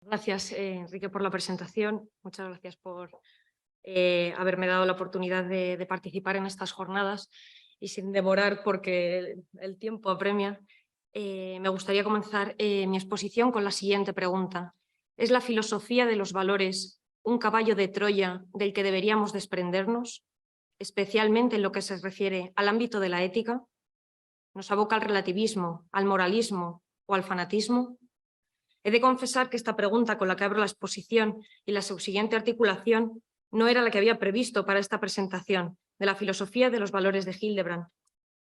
Gracias, Enrique, por la presentación. Muchas gracias por haberme dado la oportunidad de participar en estas jornadas y sin demorar porque el tiempo apremia. Me gustaría comenzar mi exposición con la siguiente pregunta. ¿Es la filosofía de los valores un caballo de Troya del que deberíamos desprendernos, especialmente en lo que se refiere al ámbito de la ética? ¿Nos aboca al relativismo, al moralismo o al fanatismo? He de confesar que esta pregunta con la que abro la exposición y la subsiguiente articulación no era la que había previsto para esta presentación de la filosofía de los valores de Hildebrand,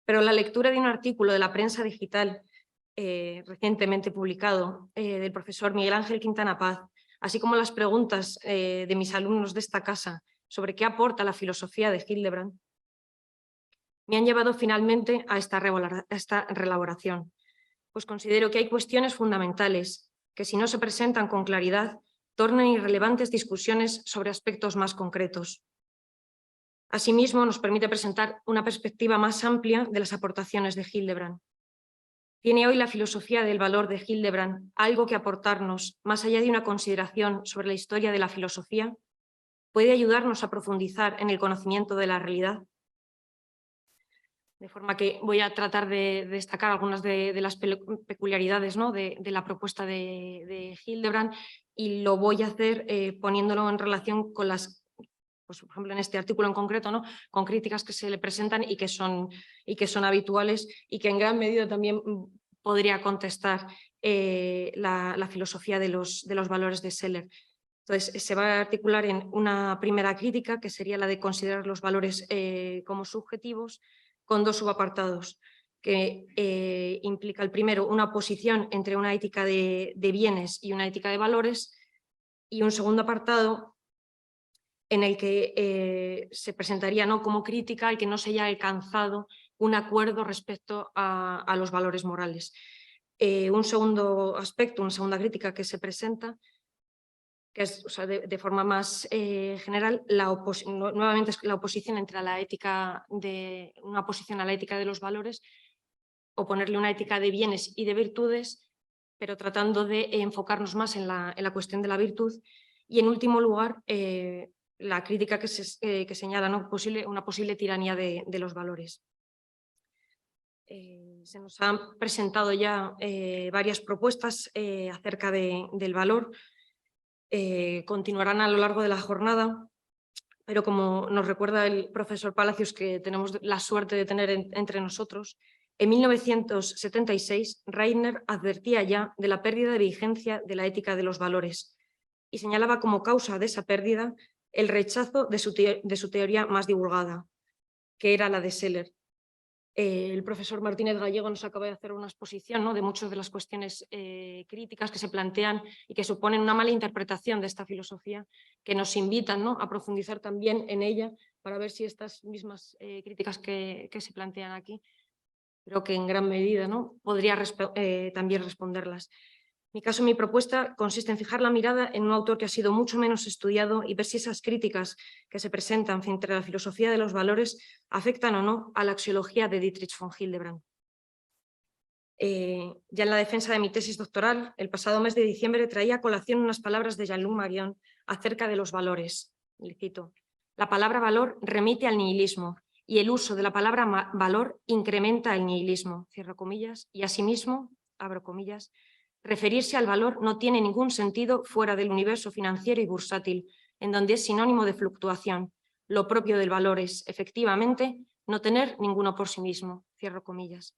pero la lectura de un artículo de la prensa digital recientemente publicado del profesor Miguel Ángel Quintana Paz, así como las preguntas de mis alumnos de esta casa sobre qué aporta la filosofía de Hildebrand, me han llevado finalmente a esta reelaboración, pues considero que hay cuestiones fundamentales que, si no se presentan con claridad, tornan irrelevantes discusiones sobre aspectos más concretos. Asimismo, nos permite presentar una perspectiva más amplia de las aportaciones de Hildebrand. ¿Tiene hoy la filosofía del valor de Hildebrand algo que aportarnos más allá de una consideración sobre la historia de la filosofía? ¿Puede ayudarnos a profundizar en el conocimiento de la realidad? De forma que voy a tratar de destacar algunas de las peculiaridades, ¿no?, de la propuesta de Hildebrand, y lo voy a hacer poniéndolo en relación con las, pues, por ejemplo, en este artículo en concreto, ¿no?, con críticas que se le presentan y que son habituales y que en gran medida también podría contestar la filosofía de los valores de Seller. Entonces, se va a articular en una primera crítica, que sería la de considerar los valores como subjetivos, con dos subapartados, que implica el primero una oposición entre una ética de bienes y una ética de valores, y un segundo apartado en el que se presentaría, ¿no?, como crítica al que no se haya alcanzado un acuerdo respecto a los valores morales. Un segundo aspecto, una segunda crítica que se presenta, que es, o sea, de forma más general, nuevamente es la oposición entre la ética una oposición a la ética de los valores, o ponerle una ética de bienes y de virtudes, pero tratando de enfocarnos más en la cuestión de la virtud. Y en último lugar, la crítica que señala, ¿no?, una posible tiranía de los valores. Se nos han presentado ya varias propuestas acerca del valor. Continuarán a lo largo de la jornada, pero como nos recuerda el profesor Palacios, que tenemos la suerte de tener entre nosotros, en 1976 Reiner advertía ya de la pérdida de vigencia de la ética de los valores y señalaba como causa de esa pérdida el rechazo de su teoría más divulgada, que era la de Seller. El profesor Martínez Gallego nos acaba de hacer una exposición, ¿no?, de muchas de las cuestiones críticas que se plantean y que suponen una mala interpretación de esta filosofía, que nos invitan, ¿no?, a profundizar también en ella para ver si estas mismas críticas que se plantean aquí, creo que en gran medida, ¿no?, podría también responderlas. Mi propuesta consiste en fijar la mirada en un autor que ha sido mucho menos estudiado y ver si esas críticas que se presentan frente a la filosofía de los valores afectan o no a la axiología de Dietrich von Hildebrand. Ya en la defensa de mi tesis doctoral, el pasado mes de diciembre, traía a colación unas palabras de Jean-Luc Marion acerca de los valores. Le cito: la palabra valor remite al nihilismo y el uso de la palabra valor incrementa el nihilismo, cierro comillas, y asimismo, abro comillas, referirse al valor no tiene ningún sentido fuera del universo financiero y bursátil, en donde es sinónimo de fluctuación. Lo propio del valor es, efectivamente, no tener ninguno por sí mismo, cierro comillas.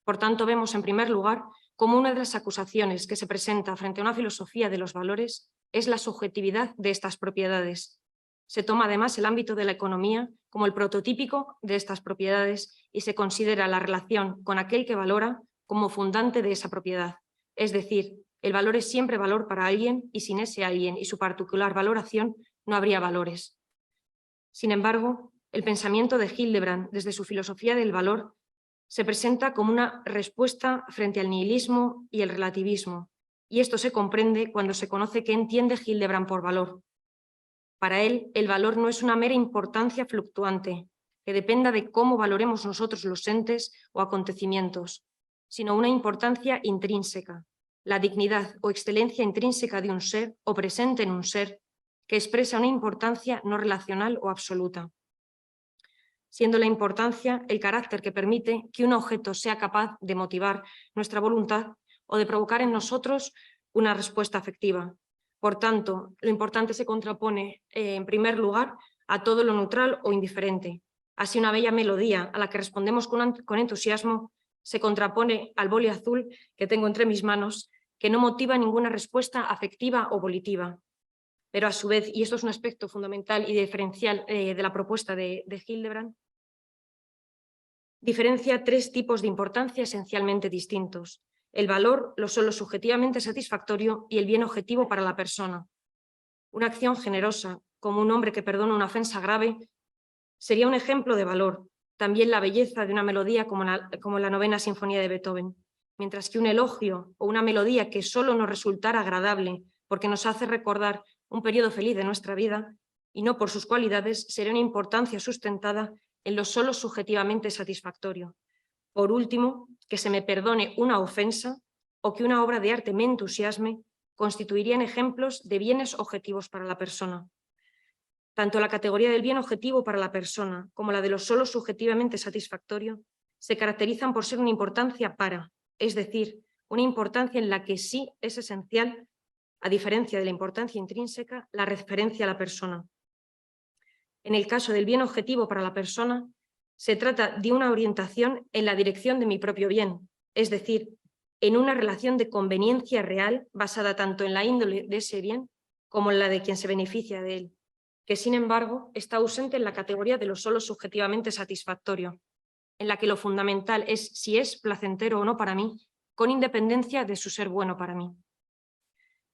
Por tanto, vemos en primer lugar como una de las acusaciones que se presenta frente a una filosofía de los valores es la subjetividad de estas propiedades. Se toma además el ámbito de la economía como el prototípico de estas propiedades y se considera la relación con aquel que valora como fundante de esa propiedad. Es decir, el valor es siempre valor para alguien y sin ese alguien y su particular valoración no habría valores. Sin embargo, el pensamiento de Hildebrand, desde su filosofía del valor, se presenta como una respuesta frente al nihilismo y el relativismo, y esto se comprende cuando se conoce qué entiende Hildebrand por valor. Para él, el valor no es una mera importancia fluctuante, que dependa de cómo valoremos nosotros los entes o acontecimientos, sino una importancia intrínseca, la dignidad o excelencia intrínseca de un ser o presente en un ser que expresa una importancia no relacional o absoluta, siendo la importancia el carácter que permite que un objeto sea capaz de motivar nuestra voluntad o de provocar en nosotros una respuesta afectiva. Por tanto, lo importante se contrapone, en primer lugar, a todo lo neutral o indiferente. Así, una bella melodía a la que respondemos con entusiasmo se contrapone al boli azul que tengo entre mis manos, que no motiva ninguna respuesta afectiva o volitiva. Pero a su vez, y esto es un aspecto fundamental y diferencial de la propuesta de Hildebrand, diferencia tres tipos de importancia esencialmente distintos: el valor, lo solo subjetivamente satisfactorio, y el bien objetivo para la persona. Una acción generosa, como un hombre que perdona una ofensa grave, sería un ejemplo de valor. También la belleza de una melodía como la novena sinfonía de Beethoven, mientras que un elogio o una melodía que solo nos resultara agradable porque nos hace recordar un periodo feliz de nuestra vida y no por sus cualidades, sería una importancia sustentada en lo solo subjetivamente satisfactorio. Por último, que se me perdone una ofensa o que una obra de arte me entusiasme constituirían ejemplos de bienes objetivos para la persona. Tanto la categoría del bien objetivo para la persona como la de lo solo subjetivamente satisfactorio se caracterizan por ser una importancia para, es decir, una importancia en la que sí es esencial, a diferencia de la importancia intrínseca, la referencia a la persona. En el caso del bien objetivo para la persona, se trata de una orientación en la dirección de mi propio bien, es decir, en una relación de conveniencia real basada tanto en la índole de ese bien como en la de quien se beneficia de él, que sin embargo está ausente en la categoría de lo solo subjetivamente satisfactorio, en la que lo fundamental es si es placentero o no para mí, con independencia de su ser bueno para mí.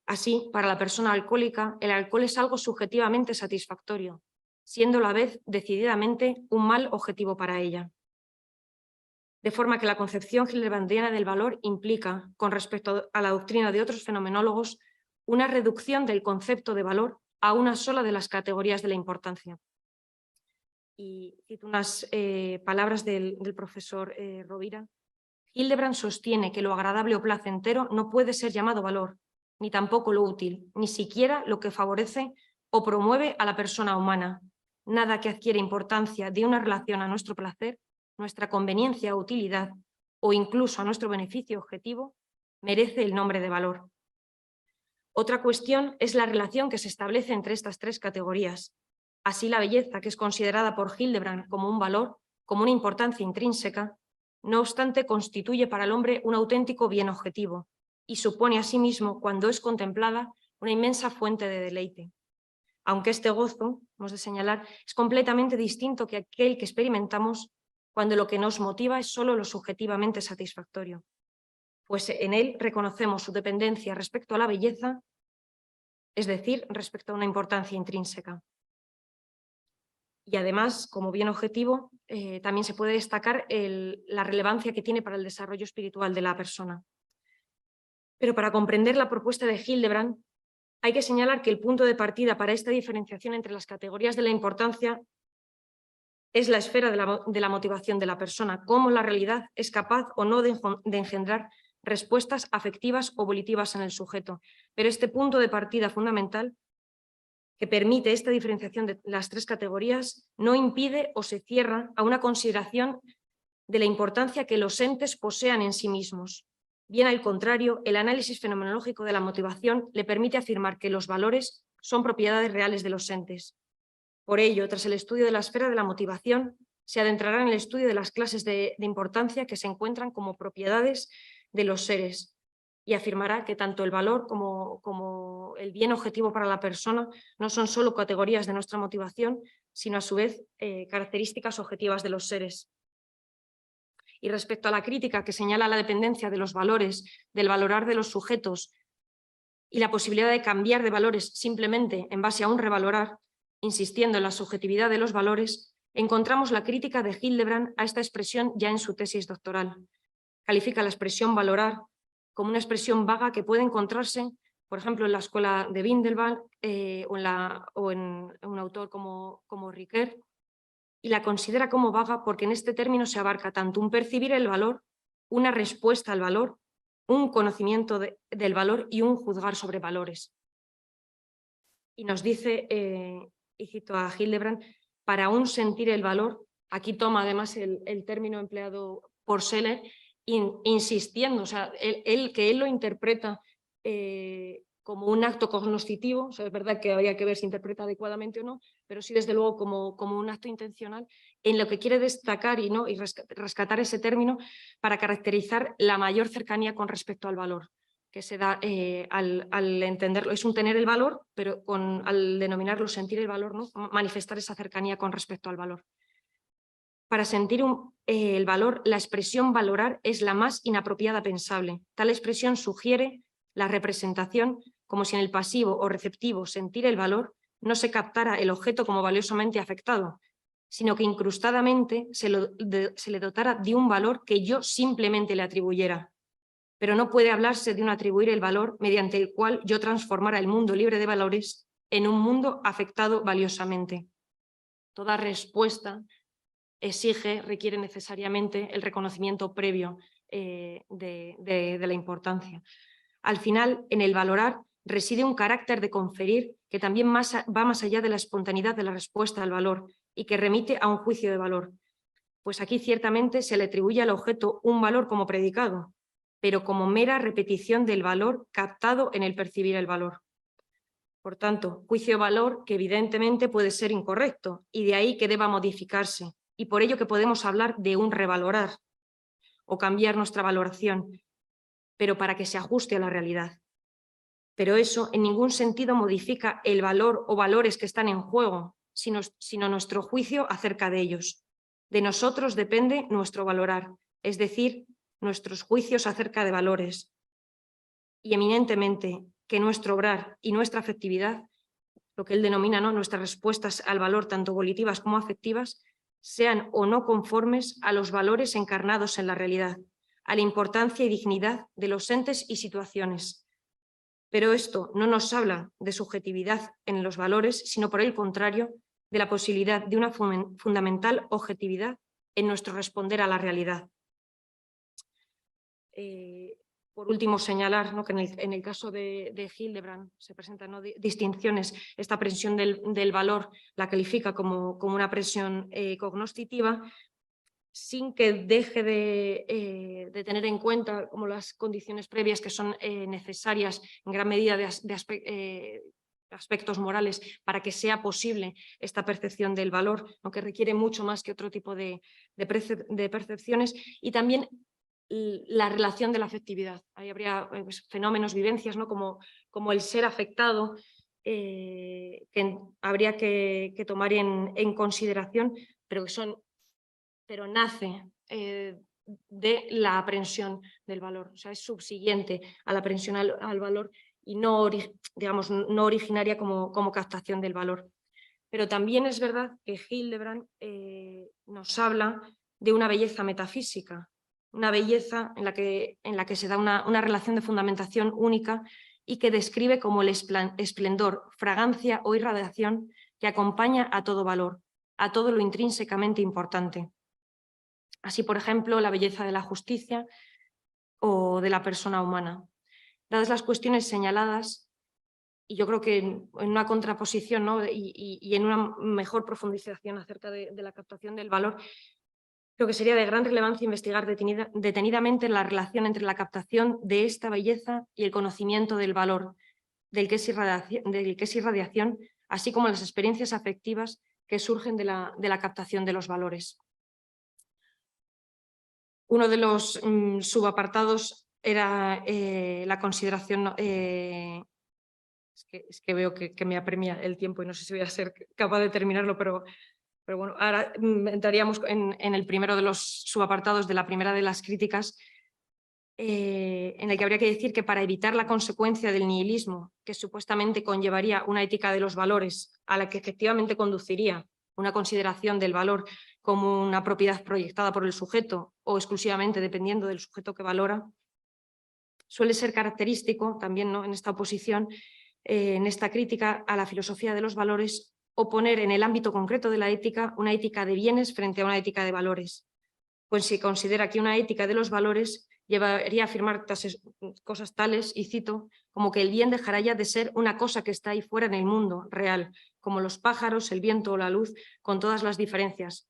Así, para la persona alcohólica, el alcohol es algo subjetivamente satisfactorio, siendo a la vez decididamente un mal objetivo para ella. De forma que la concepción hildebrandina del valor implica, con respecto a la doctrina de otros fenomenólogos, una reducción del concepto de valor a una sola de las categorías de la importancia. Y cito unas palabras del profesor Rovira. Hildebrand sostiene que lo agradable o placentero no puede ser llamado valor, ni tampoco lo útil, ni siquiera lo que favorece o promueve a la persona humana. Nada que adquiere importancia de una relación a nuestro placer, nuestra conveniencia o utilidad, o incluso a nuestro beneficio objetivo, merece el nombre de valor. Otra cuestión es la relación que se establece entre estas tres categorías. Así, la belleza, que es considerada por Hildebrand como un valor, como una importancia intrínseca, no obstante, constituye para el hombre un auténtico bien objetivo y supone asimismo, cuando es contemplada, una inmensa fuente de deleite. Aunque este gozo, hemos de señalar, es completamente distinto que aquel que experimentamos cuando lo que nos motiva es solo lo subjetivamente satisfactorio, pues en él reconocemos su dependencia respecto a la belleza, es decir, respecto a una importancia intrínseca. Y además, como bien objetivo, también se puede destacar la relevancia que tiene para el desarrollo espiritual de la persona. Pero para comprender la propuesta de Hildebrand, hay que señalar que el punto de partida para esta diferenciación entre las categorías de la importancia es la esfera de la motivación de la persona, cómo la realidad es capaz o no de engendrar respuestas afectivas o volitivas en el sujeto. Pero este punto de partida fundamental que permite esta diferenciación de las tres categorías no impide o se cierra a una consideración de la importancia que los entes posean en sí mismos. Bien al contrario, el análisis fenomenológico de la motivación le permite afirmar que los valores son propiedades reales de los entes. Por ello, tras el estudio de la esfera de la motivación, se adentrará en el estudio de las clases de importancia que se encuentran como propiedades de los seres y afirmará que tanto el valor como el bien objetivo para la persona no son solo categorías de nuestra motivación, sino a su vez características objetivas de los seres. Y respecto a la crítica que señala la dependencia de los valores, del valorar de los sujetos y la posibilidad de cambiar de valores simplemente en base a un revalorar, insistiendo en la subjetividad de los valores, encontramos la crítica de Hildebrand a esta expresión ya en su tesis doctoral. Califica la expresión valorar como una expresión vaga que puede encontrarse, por ejemplo, en la escuela de Windelband o en un autor como Ricoeur, y la considera como vaga porque en este término se abarca tanto un percibir el valor, una respuesta al valor, un conocimiento del valor y un juzgar sobre valores. Y nos dice, y cito a Hildebrand, para un sentir el valor, aquí toma además el término empleado por Scheler, insistiendo, o sea, que él lo interpreta como un acto cognoscitivo, o sea, es verdad que habría que ver si interpreta adecuadamente o no, pero sí desde luego como un acto intencional, en lo que quiere destacar y rescatar ese término para caracterizar la mayor cercanía con respecto al valor que se da al entenderlo. Es un tener el valor, pero al denominarlo sentir el valor, ¿no? Manifestar esa cercanía con respecto al valor. Para sentir el valor, la expresión valorar es la más inapropiada pensable. Tal expresión sugiere la representación como si en el pasivo o receptivo sentir el valor no se captara el objeto como valiosamente afectado, sino que incrustadamente se le dotara de un valor que yo simplemente le atribuyera. Pero no puede hablarse de un atribuir el valor mediante el cual yo transformara el mundo libre de valores en un mundo afectado valiosamente. Toda respuesta requiere necesariamente el reconocimiento previo de la importancia. Al final, en el valorar reside un carácter de conferir que también va más allá de la espontaneidad de la respuesta al valor y que remite a un juicio de valor. Pues aquí ciertamente se le atribuye al objeto un valor como predicado, pero como mera repetición del valor captado en el percibir el valor. Por tanto, juicio-valor que evidentemente puede ser incorrecto y de ahí que deba modificarse, y por ello que podemos hablar de un revalorar o cambiar nuestra valoración, pero para que se ajuste a la realidad. Pero eso en ningún sentido modifica el valor o valores que están en juego, sino nuestro juicio acerca de ellos. De nosotros depende nuestro valorar, es decir, nuestros juicios acerca de valores. Y eminentemente que nuestro obrar y nuestra afectividad, lo que él denomina, ¿no?, nuestras respuestas al valor, tanto volitivas como afectivas, sean o no conformes a los valores encarnados en la realidad, a la importancia y dignidad de los entes y situaciones. Pero esto no nos habla de subjetividad en los valores, sino por el contrario, de la posibilidad de una fundamental objetividad en nuestro responder a la realidad. Por último, señalar, ¿no?, que en el caso de Hildebrand se presentan, ¿no?, distinciones. Esta presión del valor la califica como una presión cognoscitiva, sin que deje de tener en cuenta como las condiciones previas que son necesarias en gran medida de aspectos morales para que sea posible esta percepción del valor, aunque requiere mucho más que otro tipo de percepciones, y también la relación de la afectividad. Ahí habría fenómenos, vivencias, ¿no?, como el ser afectado, que habría que tomar en consideración, pero nace de la aprensión del valor, o sea, es subsiguiente a la aprensión al valor y no, digamos, no originaria como captación del valor. Pero también es verdad que Hildebrand nos habla de una belleza metafísica, una belleza en la que se da una relación de fundamentación única y que describe como el esplendor, fragancia o irradiación que acompaña a todo valor, a todo lo intrínsecamente importante. Así, por ejemplo, la belleza de la justicia o de la persona humana. Dadas las cuestiones señaladas, y yo creo que en una contraposición, ¿no?, y en una mejor profundización acerca de la captación del valor, creo que sería de gran relevancia investigar detenidamente la relación entre la captación de esta belleza y el conocimiento del valor, del que es irradiación, así como las experiencias afectivas que surgen de la captación de los valores. Uno de los subapartados era la consideración... Es que veo que me apremia el tiempo y no sé si voy a ser capaz de terminarlo, pero bueno, ahora entraríamos en el primero de los subapartados de la primera de las críticas, en el que habría que decir que para evitar la consecuencia del nihilismo que supuestamente conllevaría una ética de los valores a la que efectivamente conduciría una consideración del valor como una propiedad proyectada por el sujeto o exclusivamente dependiendo del sujeto que valora, suele ser característico también, ¿no?, en esta oposición, en esta crítica a la filosofía de los valores, oponer en el ámbito concreto de la ética una ética de bienes frente a una ética de valores. Pues se considera que una ética de los valores llevaría a afirmar cosas tales, y cito, como que el bien dejará ya de ser una cosa que está ahí fuera en el mundo real, como los pájaros, el viento o la luz, con todas las diferencias.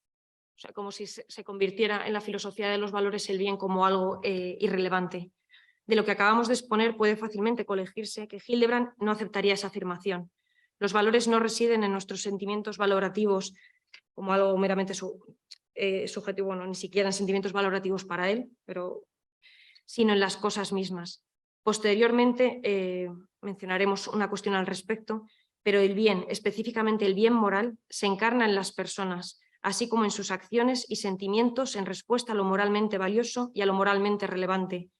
O sea, como si se convirtiera en la filosofía de los valores el bien como algo irrelevante. De lo que acabamos de exponer puede fácilmente colegirse que Hildebrand no aceptaría esa afirmación. Los valores no residen en nuestros sentimientos valorativos como algo meramente subjetivo, bueno, ni siquiera en sentimientos valorativos para él, sino en las cosas mismas. Posteriormente mencionaremos una cuestión al respecto, pero el bien, específicamente el bien moral, se encarna en las personas, así como en sus acciones y sentimientos en respuesta a lo moralmente valioso y a lo moralmente relevante.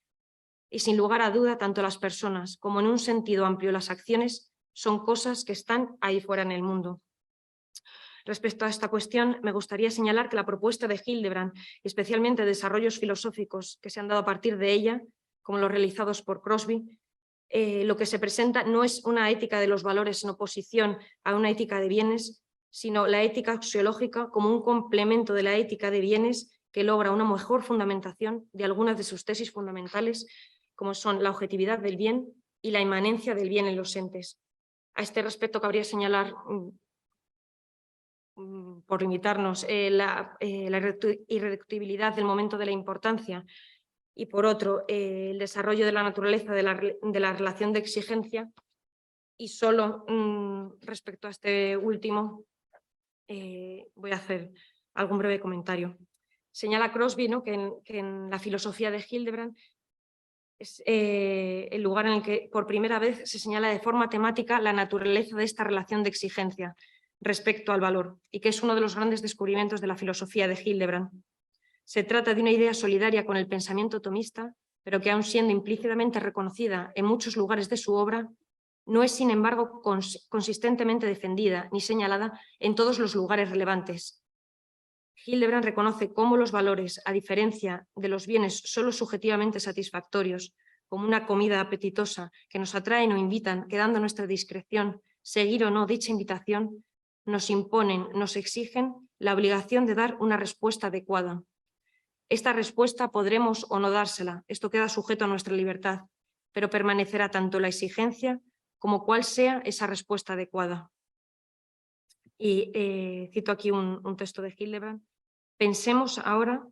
Y sin lugar a duda, tanto las personas como en un sentido amplio las acciones son cosas que están ahí fuera en el mundo. Respecto a esta cuestión, me gustaría señalar que la propuesta de Hildebrand, especialmente desarrollos filosóficos que se han dado a partir de ella, como los realizados por Crosby, lo que se presenta no es una ética de los valores en oposición a una ética de bienes, sino la ética axiológica como un complemento de la ética de bienes que logra una mejor fundamentación de algunas de sus tesis fundamentales, como son la objetividad del bien y la inmanencia del bien en los entes. A este respecto, cabría señalar, por limitarnos, la irreductibilidad del momento de la importancia, y por otro, el desarrollo de la naturaleza de la relación de exigencia. Y solo respecto a este último voy a hacer algún breve comentario. Señala Crosby, ¿no?, que en la filosofía de Hildebrand es el lugar en el que por primera vez se señala de forma temática la naturaleza de esta relación de exigencia respecto al valor, y que es uno de los grandes descubrimientos de la filosofía de Hildebrand. Se trata de una idea solidaria con el pensamiento tomista, pero que, aun siendo implícitamente reconocida en muchos lugares de su obra, no es, sin embargo, consistentemente defendida ni señalada en todos los lugares relevantes. Hildebrand reconoce cómo los valores, a diferencia de los bienes solo subjetivamente satisfactorios, como una comida apetitosa que nos atraen o invitan, quedando a nuestra discreción seguir o no dicha invitación, nos imponen, nos exigen la obligación de dar una respuesta adecuada. Esta respuesta podremos o no dársela, esto queda sujeto a nuestra libertad, pero permanecerá tanto la exigencia como cuál sea esa respuesta adecuada. Y cito aquí un texto de Hildebrand. Pensemos ahora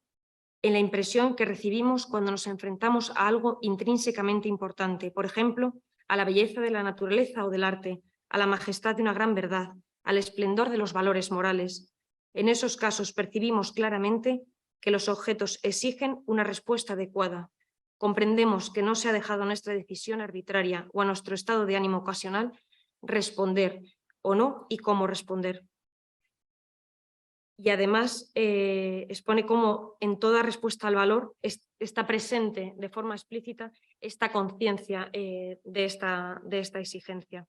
en la impresión que recibimos cuando nos enfrentamos a algo intrínsecamente importante, por ejemplo, a la belleza de la naturaleza o del arte, a la majestad de una gran verdad, al esplendor de los valores morales. En esos casos percibimos claramente que los objetos exigen una respuesta adecuada. Comprendemos que no se ha dejado a nuestra decisión arbitraria o a nuestro estado de ánimo ocasional responder o no y cómo responder. Y además expone cómo en toda respuesta al valor está presente de forma explícita esta conciencia de esta exigencia.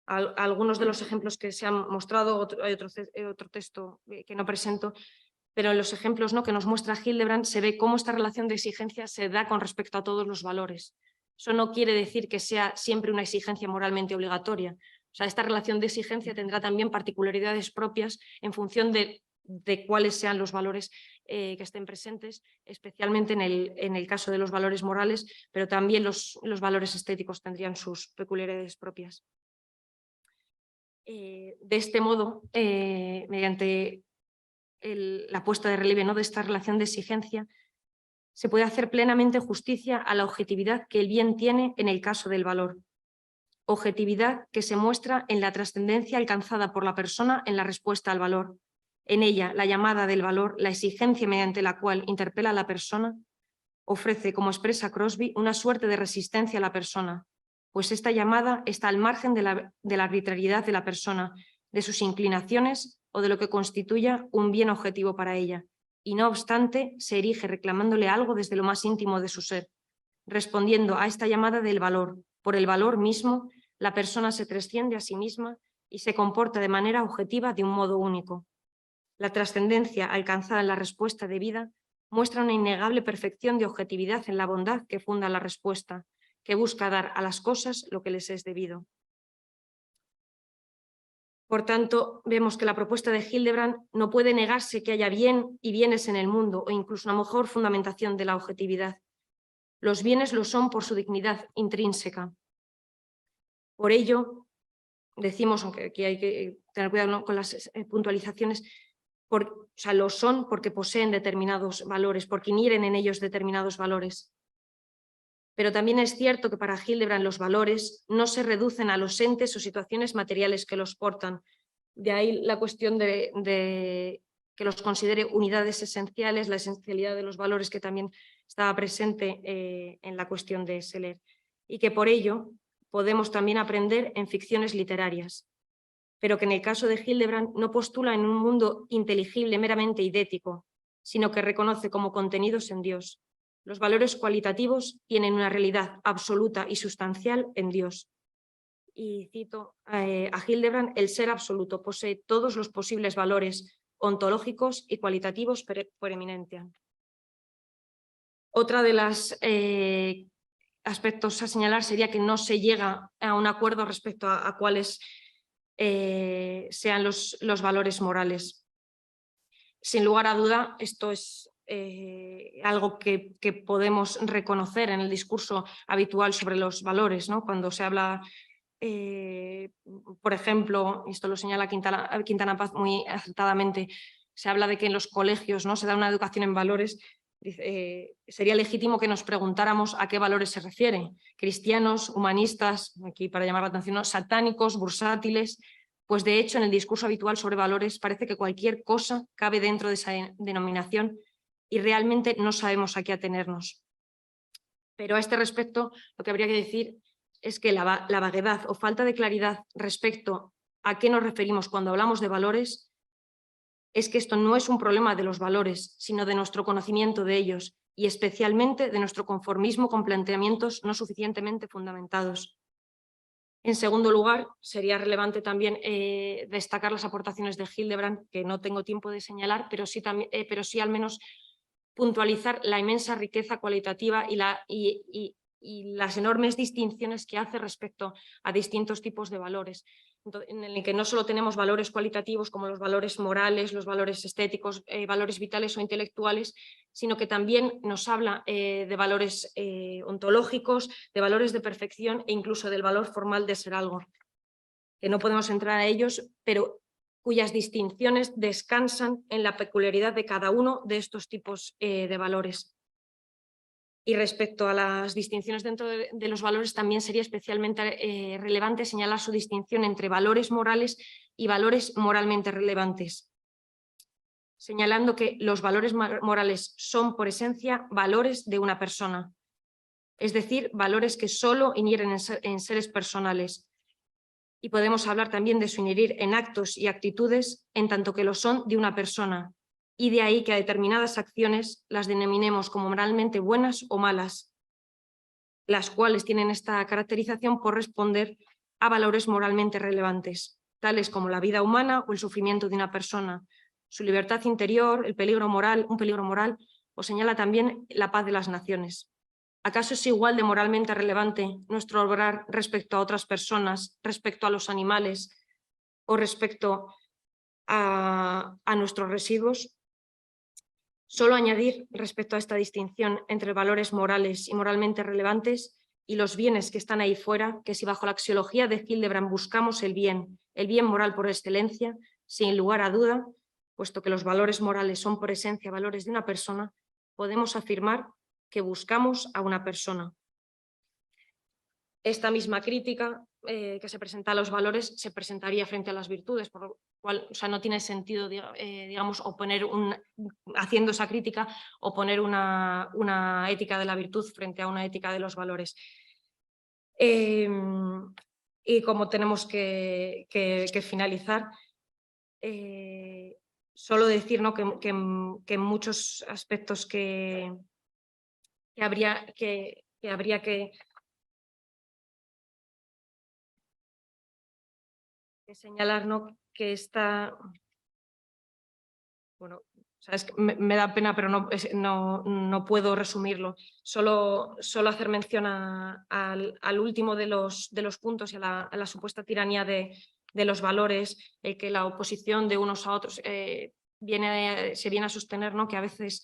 Algunos de los ejemplos que se han mostrado, hay otro texto que no presento, pero en los ejemplos, ¿no?, que nos muestra Hildebrand se ve cómo esta relación de exigencia se da con respecto a todos los valores. Eso no quiere decir que sea siempre una exigencia moralmente obligatoria. O sea, esta relación de exigencia tendrá también particularidades propias en función de cuáles sean los valores que estén presentes, especialmente en el caso de los valores morales, pero también los valores estéticos tendrían sus peculiaridades propias. De este modo, mediante la puesta de relieve, ¿no?, de esta relación de exigencia, se puede hacer plenamente justicia a la objetividad que el bien tiene en el caso del valor. Objetividad que se muestra en la trascendencia alcanzada por la persona en la respuesta al valor. En ella, la llamada del valor, la exigencia mediante la cual interpela a la persona, ofrece, como expresa Crosby, una suerte de resistencia a la persona, pues esta llamada está al margen de la arbitrariedad de la persona, de sus inclinaciones o de lo que constituya un bien objetivo para ella, y no obstante se erige reclamándole algo desde lo más íntimo de su ser. Respondiendo a esta llamada del valor, por el valor mismo, la persona se trasciende a sí misma y se comporta de manera objetiva de un modo único. La trascendencia alcanzada en la respuesta de vida muestra una innegable perfección de objetividad en la bondad que funda la respuesta, que busca dar a las cosas lo que les es debido. Por tanto, vemos que la propuesta de Hildebrand no puede negarse que haya bien y bienes en el mundo o incluso una mejor fundamentación de la objetividad. Los bienes lo son por su dignidad intrínseca. Por ello, decimos, aunque aquí hay que tener cuidado con las puntualizaciones, lo son porque poseen determinados valores, porque inhieren en ellos determinados valores. Pero también es cierto que para Hildebrand los valores no se reducen a los entes o situaciones materiales que los portan. De ahí la cuestión de que los considere unidades esenciales, la esencialidad de los valores que también estaba presente en la cuestión de Seller. Y que por ello podemos también aprender en ficciones literarias, pero que en el caso de Hildebrand no postula en un mundo inteligible meramente idético, sino que reconoce como contenidos en Dios. Los valores cualitativos tienen una realidad absoluta y sustancial en Dios. Y cito a Hildebrand: el ser absoluto posee todos los posibles valores ontológicos y cualitativos por eminencia. Otra de las aspectos a señalar sería que no se llega a un acuerdo respecto a cuáles sean los valores morales. Sin lugar a duda, esto es algo que podemos reconocer en el discurso habitual sobre los valores, ¿no? Cuando se habla, por ejemplo, y esto lo señala Quintana Paz muy acertadamente, se habla de que en los colegios, ¿no?, se da una educación en valores. Sería legítimo que nos preguntáramos a qué valores se refiere: cristianos, humanistas, aquí para llamar la atención, ¿no?, satánicos, bursátiles. Pues de hecho en el discurso habitual sobre valores parece que cualquier cosa cabe dentro de esa denominación y realmente no sabemos a qué atenernos. Pero a este respecto lo que habría que decir es que la vaguedad o falta de claridad respecto a qué nos referimos cuando hablamos de valores es que esto no es un problema de los valores, sino de nuestro conocimiento de ellos y especialmente de nuestro conformismo con planteamientos no suficientemente fundamentados. En segundo lugar, sería relevante también destacar las aportaciones de Hildebrand, que no tengo tiempo de señalar, pero sí al menos puntualizar la inmensa riqueza cualitativa y las enormes distinciones que hace respecto a distintos tipos de valores, en el que no solo tenemos valores cualitativos como los valores morales, los valores estéticos, valores vitales o intelectuales, sino que también nos habla de valores ontológicos, de valores de perfección e incluso del valor formal de ser algo, que no podemos entrar a ellos, pero cuyas distinciones descansan en la peculiaridad de cada uno de estos tipos de valores. Y respecto a las distinciones dentro de los valores, también sería especialmente relevante señalar su distinción entre valores morales y valores moralmente relevantes, señalando que los valores morales son por esencia valores de una persona, es decir, valores que solo inhieren en seres personales. Y podemos hablar también de su inherir en actos y actitudes en tanto que lo son de una persona, y de ahí que a determinadas acciones las denominemos como moralmente buenas o malas, las cuales tienen esta caracterización por responder a valores moralmente relevantes, tales como la vida humana o el sufrimiento de una persona, su libertad interior, un peligro moral, o señala también la paz de las naciones. ¿Acaso es igual de moralmente relevante nuestro obrar respecto a otras personas, respecto a los animales o respecto a nuestros residuos? Solo añadir respecto a esta distinción entre valores morales y moralmente relevantes y los bienes que están ahí fuera, que si bajo la axiología de Hildebrand buscamos el bien moral por excelencia, sin lugar a duda, puesto que los valores morales son por esencia valores de una persona, podemos afirmar que buscamos a una persona. Esta misma crítica que se presenta a los valores se presentaría frente a las virtudes, por lo cual no tiene sentido, digamos, haciendo esa crítica, oponer una ética de la virtud frente a una ética de los valores. Y como tenemos que finalizar, solo decir, ¿no?, que en muchos aspectos que habría que señalar, ¿no?, que está... Bueno, es que me da pena, pero no puedo resumirlo. Solo hacer mención al último de los puntos y a la supuesta tiranía de de los valores, que la oposición de unos a otros se viene a sostener, ¿no? Que a veces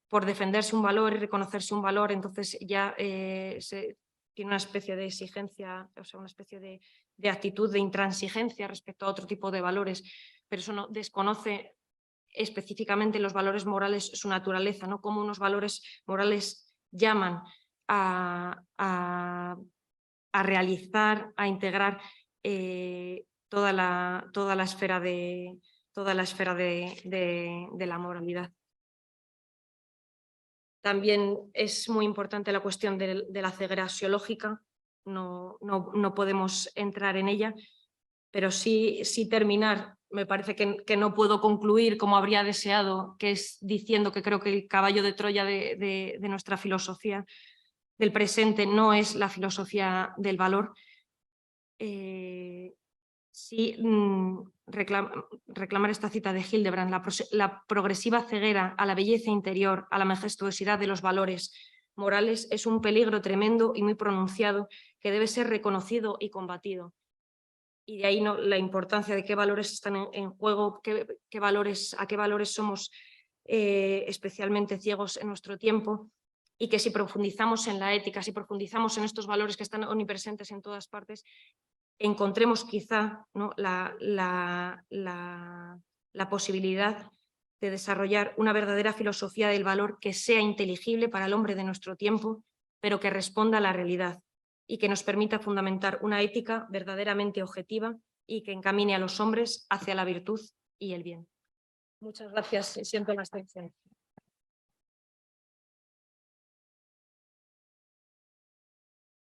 por defenderse un valor y reconocerse un valor, entonces ya se tiene una especie de exigencia, o sea, una especie de actitud de intransigencia respecto a otro tipo de valores, pero eso no desconoce específicamente los valores morales, su naturaleza, ¿no? Cómo unos valores morales llaman a realizar, a integrar toda la esfera de la moralidad. También es muy importante la cuestión de la ceguera axiológica, no podemos entrar en ella, pero sí terminar, me parece que no puedo concluir como habría deseado, que es diciendo que creo que el caballo de Troya de nuestra filosofía del presente no es la filosofía del valor. Sí reclamar esta cita de Hildebrand, la progresiva ceguera a la belleza interior, a la majestuosidad de los valores morales es un peligro tremendo y muy pronunciado que debe ser reconocido y combatido. Y de ahí la importancia de qué valores están en juego, a qué valores somos especialmente ciegos en nuestro tiempo, y que si profundizamos en la ética, si profundizamos en estos valores que están omnipresentes en todas partes, encontremos quizá, ¿no? la posibilidad de desarrollar una verdadera filosofía del valor que sea inteligible para el hombre de nuestro tiempo, pero que responda a la realidad y que nos permita fundamentar una ética verdaderamente objetiva y que encamine a los hombres hacia la virtud y el bien. Muchas gracias. Siento la extensión.